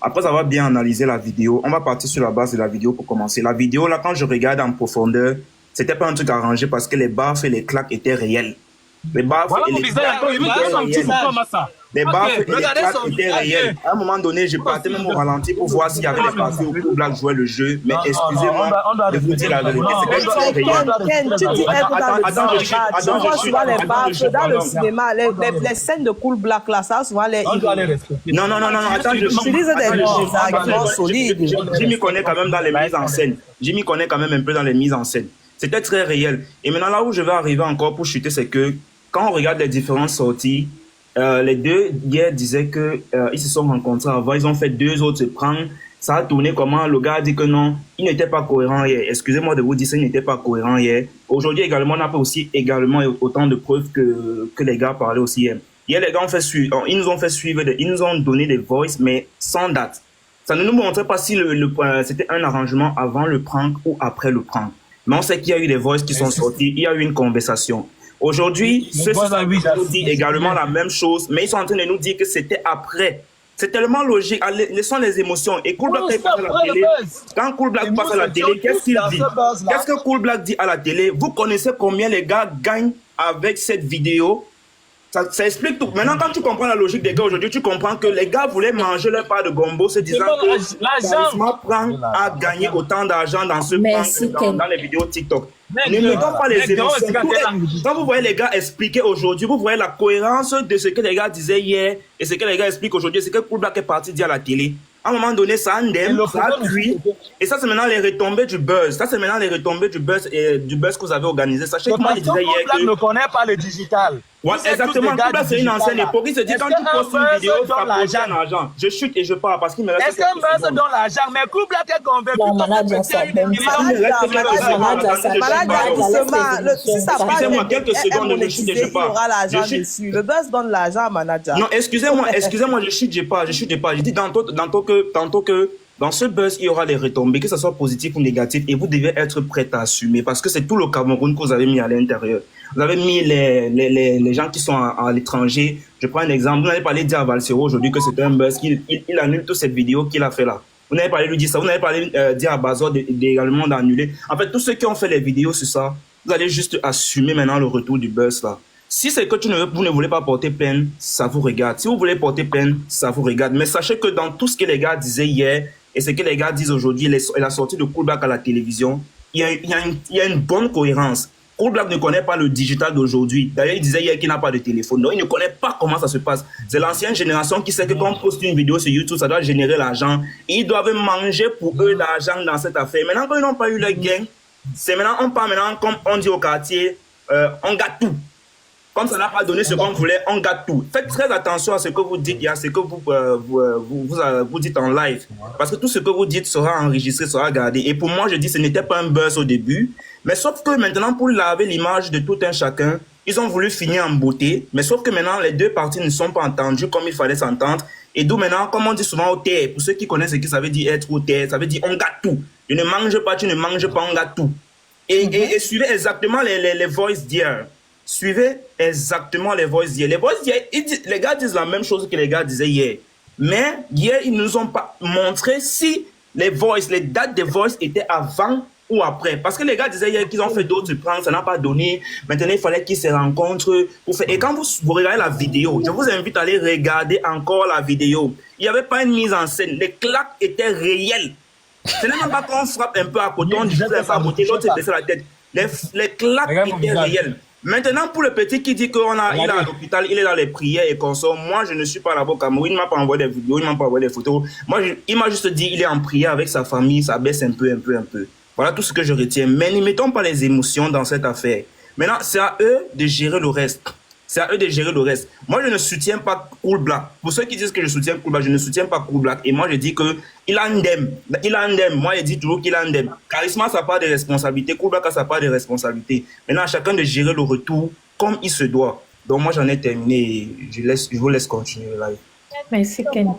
Après avoir bien analysé la vidéo, on va partir sur la base de la vidéo pour commencer. La vidéo, là, quand je regarde en profondeur, c'était pas un truc arrangé parce que les baffes et les claques étaient réels. Les baffes et les claques étaient réels. Les baffes et les claques étaient réels. À un moment donné, je partais même au ralenti pour voir s'il y avait les parties où Cool Black jouait le jeu. Mais excusez-moi de vous dire la vérité, c'était réel. Ken, tu dis être dans le cinéma, tu vois souvent les baffes dans le cinéma, les scènes de Cool Black là, ça souvent les... Non, attends, je utilise des arguments solides. Jimmy connaît quand même dans les mises en scène. Jimmy connaît quand même un peu dans les mises en scène. C'était très réel. Et maintenant, là où je vais arriver encore pour chuter, c'est que quand on regarde les différentes sorties, les deux hier disaient que ils se sont rencontrés avant, ils ont fait 2 autres se prendre. Ça a tourné comment le gars a dit que non, il n'était pas cohérent hier. Excusez-moi de vous dire ça, il n'était pas cohérent hier. Aujourd'hui également, on n'a pas aussi également autant de preuves que les gars parlaient aussi hier. Hier, les gars ont fait suivre, ils nous ont fait suivre, ils nous ont donné des voices, mais sans date. Ça ne nous montrait pas si c'était un arrangement avant le prank ou après le prank. Mais on sait qu'il y a eu des voices qui sont sorties, il y a eu une conversation. Aujourd'hui, ceux-ci nous disent également la même chose, mais ils sont en train de nous dire que c'était après. C'est tellement logique. Laissons les émotions. Et Cool Black passe à la télé. Quand Cool Black passe à la télé, qu'est-ce qu'il dit? Qu'est-ce que Cool Black dit à la télé? Vous connaissez combien les gars gagnent avec cette vidéo? Ça explique tout. Maintenant, quand tu comprends la logique des gars aujourd'hui, tu comprends que les gars voulaient manger leur part de gombo, se disant que Charisma prend à gagner autant d'argent dans ce dans les vidéos TikTok. Ne mettons pas les émotions. Quand vous voyez les gars expliquer aujourd'hui, vous voyez la cohérence de ce que les gars disaient hier et ce que les gars expliquent aujourd'hui, c'est que Cool Black est parti dire à la télé. À un moment donné, ça endème, ça cuit. Et ça, c'est maintenant les retombées du buzz. Ça, c'est maintenant les retombées du buzz que vous avez organisé. Sachez que moi, je disais hier que... ne connaît pas le digital. Ouais, exactement. Cool Black, c'est une ancienne époque. Il se dit, quand tu postes une vidéo, ça coûte un argent. Je chute et je pars parce qu'il me reste... Est-ce qu'un buzz donne l'argent? Mais Cool Black est convaincu. Excusez-moi, quelques secondes, je chute et je pars. Le buzz donne l'argent, manager. Non, excusez-moi, je chute et je pas. Je dis tantôt que dans ce buzz, il y aura des retombées, que ce soit positif ou négatif, et vous devez être prêt à assumer, parce que c'est tout le Cameroun que vous avez mis à l'intérieur. Vous avez mis les gens qui sont à l'étranger. Je prends un exemple. Vous n'avez pas allé dire à Valsero aujourd'hui que c'était un buzz, qu'il annule toute cette vidéo qu'il a fait là. Vous n'avez pas allé lui dire ça. Vous n'avez pas allé dire à Bazor également d'annuler. En fait, tous ceux qui ont fait les vidéos sur ça, vous allez juste assumer maintenant le retour du buzz là. Si c'est que vous ne voulez pas porter plainte, ça vous regarde. Si vous voulez porter plainte, ça vous regarde. Mais sachez que dans tout ce que les gars disaient hier et ce que les gars disent aujourd'hui, la sortie de Cool Black à la télévision, il y a une bonne cohérence. Cool Black ne connaît pas le digital d'aujourd'hui. D'ailleurs, il disait hier qu'il n'a pas de téléphone. Donc, il ne connaît pas comment ça se passe. C'est l'ancienne génération qui sait que quand on poste une vidéo sur YouTube, ça doit générer l'argent. Ils doivent manger pour eux l'argent dans cette affaire. Maintenant, quand ils n'ont pas eu leur gain, c'est maintenant, on parle maintenant, comme on dit au quartier, on gâte tout. Comme ça n'a pas donné ce qu'on voulait, on gâte tout. Faites très attention à ce que vous dites, à ce que vous dites en live. Parce que tout ce que vous dites sera enregistré, sera gardé. Et pour moi, je dis, ce n'était pas un buzz au début. Mais sauf que maintenant, pour laver l'image de tout un chacun, ils ont voulu finir en beauté. Mais sauf que maintenant, les deux parties ne sont pas entendues comme il fallait s'entendre. Et d'où maintenant, comme on dit souvent au terre, pour ceux qui connaissent ce que ça veut dire être au terre, ça veut dire on gâte tout. Je ne mange pas, tu ne manges pas, on gâte tout. Et suivez exactement les voices d'hier. Suivez exactement les voices d'hier. Les voices d'hier, les gars disent la même chose que les gars disaient hier. Mais hier, ils ne nous ont pas montré si les dates des voices étaient avant ou après. Parce que les gars disaient hier qu'ils ont fait d'autres plans, ça n'a pas donné. Maintenant, il fallait qu'ils se rencontrent. Et quand vous regardez la vidéo, je vous invite à aller regarder encore la vidéo. Il n'y avait pas une mise en scène. Les claques étaient réelles. Ce n'est même pas qu'on frappe un peu à côté, on dit un peu à côté, l'autre se baisse la tête. Les claques étaient réelles. Maintenant, pour le petit qui dit qu'il est à l'hôpital, il est dans les prières et consort, moi, je ne suis pas là-bas au Cameroun, il ne m'a pas envoyé des vidéos, il ne m'a pas envoyé des photos. Moi, il m'a juste dit qu'il est en prière avec sa famille, ça baisse un peu. Voilà tout ce que je retiens. Mais ne mettons pas les émotions dans cette affaire. Maintenant, c'est à eux de gérer le reste. Moi, je ne soutiens pas Cool Black. Pour ceux qui disent que je soutiens Cool Black, je ne soutiens pas Cool Black. Et moi, je dis qu'il a indemne. Moi, je dis toujours qu'il a indemne. Charisma a sa part de responsabilité. Cool Black a sa part de responsabilité. Maintenant, à chacun de gérer le retour comme il se doit. Donc, moi, j'en ai terminé. Je vous laisse continuer le live. Merci, Ken.